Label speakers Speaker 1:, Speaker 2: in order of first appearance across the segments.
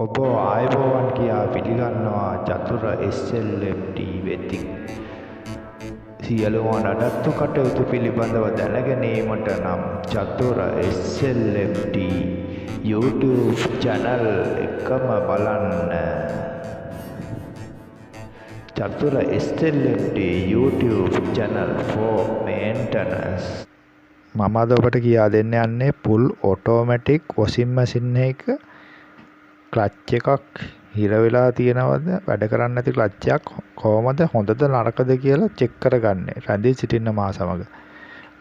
Speaker 1: ඔබ ආයුබෝවන් කියා පිළිගන්නවා චතුර SLMT වෙතින්. සියලුම නඩත්තු කටයුතු පිළිබඳව දැනගැනීමට නම් චතුර SLMT YouTube channel එකම බලන්න. චතුර SLMT YouTube channel for maintenance. මම අද ඔබට කියා දෙන්න යන්නේ full automatic washing machine එක ක්ලච් එකක් හිර වෙලා තියෙනවද වැඩ කරන්නේ නැති ක්ලච් එකක් කොහොමද හොඳද නරකද කියලා චෙක් කරගන්නේ රැඳී සිටින්න මා සමග.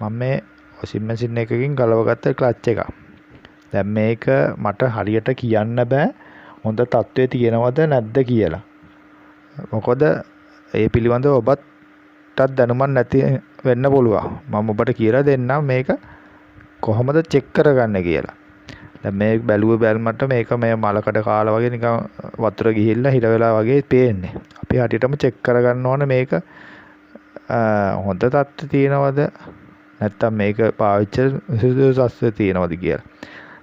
Speaker 1: මම මේ washing machine එකකින් ගලවගත්ත ක්ලච් එකක්. දැන් මේක මට හරියට කියන්න බෑ හොඳ තත්ත්වයේ තියෙනවද නැද්ද කියලා. මොකද ඒ පිළිබඳව ඔබටත් දැනුමක් නැති වෙන්න පුළුවන්. මම ඔබට කියලා දෙන්නම් මේක කොහොමද චෙක් කරගන්නේ කියලා. දැන් මේ බැලුමට මේක මේ මලකඩ කාලා වගේ නිකන් වතුර ගිහිල්ලා හිර වෙලා වගේ පේන්නේ. අපි හරියටම චෙක් කරගන්න ඕනේ මේක හොඳ තත්ත්වයේ තියෙනවද නැත්නම් මේක පාවිච්චි සුදුසුස්සේ තියෙනවද කියලා.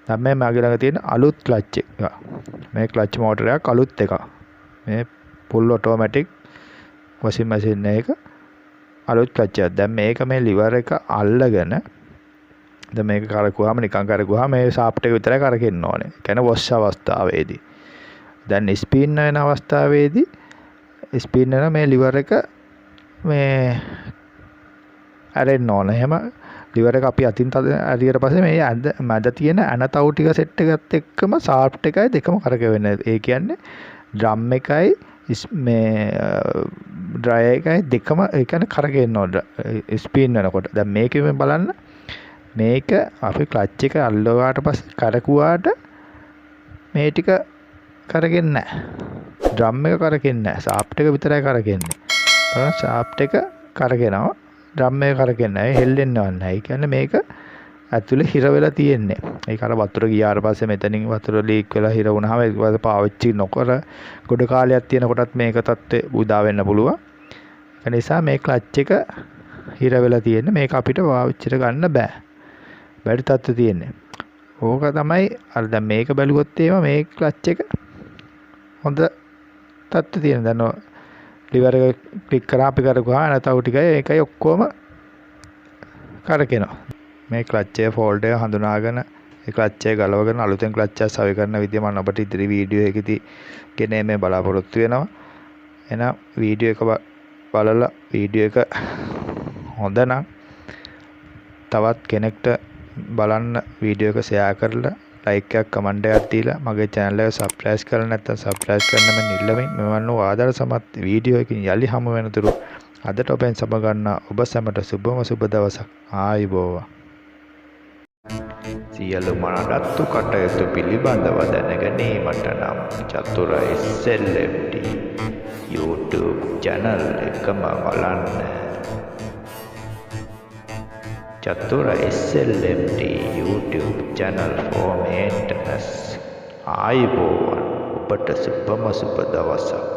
Speaker 1: දැන් මේ මගේ ළඟ තියෙන අලුත් ක්ලච් එක. මේ ක්ලච් මෝටර් එක අලුත් එකක්. මේ full automatic washing machine එක අලුත් ක්ලච් එකක්. දැන් මේක මේ liver එක අල්ලගෙන දැන් මේක කරකුවාම නිකන් කරකුවාම මේ ෂාෆ්ට් එක විතරයි කරකෙන්න ඕනේ. කියන්නේ වොෂ් අවස්ථාවේදී. දැන් ස්පින් වෙන අවස්ථාවේදී ස්පින් වෙන මේ liver එක මේ අරෙන්න ඕනේ. එහෙම liver එක අපි අතින් අරියට පස්සේ මේ මැද තියෙන ඇනතවු ටික සෙට් එකත් එක්කම ෂාෆ්ට් එකයි දෙකම කරකවෙන්නේ. ඒ කියන්නේ ඩ්‍රම් එකයි මේ ඩ්‍රයර් එකයි දෙකම ඒ කියන්නේ කරකෙන්න ඕනේ ස්පින් වෙනකොට. දැන් මේකෙම බලන්න මේක අපි ක්ලච් එක අල්ලුවාට පස්සේ කරකුවාට මේ ටික කරගෙන්නේ නැහැ. ඩ්‍රම් එක කරගෙන්නේ නැහැ. ෂාෆ්ට් එක විතරයි කරගෙන්නේ. බලන්න ෂාෆ්ට් එක කරගෙනවා. ඩ්‍රම් එක කරගෙන්නේ නැහැ. හෙල්ලෙන්නවත් නැහැ. ඒ කියන්නේ මේක ඇතුලේ හිර වෙලා තියෙන්නේ. ඒක අර වතුර ගියාට පස්සේ මෙතනින් වතුර ලීක් වෙලා හිර වුණාම ඒක පාවිච්චි නොකර ගොඩ කාලයක් තියෙන කොටත් මේක තත්ත්වය උදා වෙන්න පුළුවන්. ඒ නිසා මේ ක්ලච් එක හිර වෙලා තියෙන්නේ. මේක අපිට පාවිච්චිට ගන්න බෑ. බැරි තත්ත්වය තියෙන්නේ. ඕක තමයි අර දැන් මේක බැලුවොත් එහෙම මේ ක්ලච් එක හොඳ තත්ත්වය තියෙන. දැන් liver එක ක්ලික් කරා අපි කරගුවා නැතව ටිකයි ඒකයි ඔක්කොම කරකිනවා. මේ ක්ලච් එක ෆෝල්ඩ් එක හඳුනාගෙන ඒ ක්ලච් එක ගලවගෙන අලුතෙන් ක්ලච් එක සවි කරන විදිය මම ඔබට ඉදිරි වීඩියෝ එකකදී ගෙන මේ බලාපොරොත්තු වෙනවා. එහෙනම් වීඩියෝ එක බලලා වීඩියෝ එක හොඳ නම් තවත් කෙනෙක්ට බලන්න වීඩියෝ එක ෂෙයා කරලා ලයික් එකක් කමෙන්ට් එකක් දීලා මගේ channel එක subscribe කරලා නැත්නම් subscribe කරන්න මම ඉල්ලමින් මෙවන් වූ ආදර සමත් වීඩියෝ එකකින් යලි හමු වෙනතුරු අදට ඔබෙන් සබ ගන්නා ඔබ සැමට සුබම සුබ දවසක්. ආයුබෝවන්. සියලුම නඩත්තු කටයුතු පිළිබඳව දැනගැනීමට නම් චතුර SLMT YouTube channel එකම බලන්න. Chathura SLMT YouTube channel for maintenance. ආයුබෝවන් ඔබට සුබම සුබ දවසක්.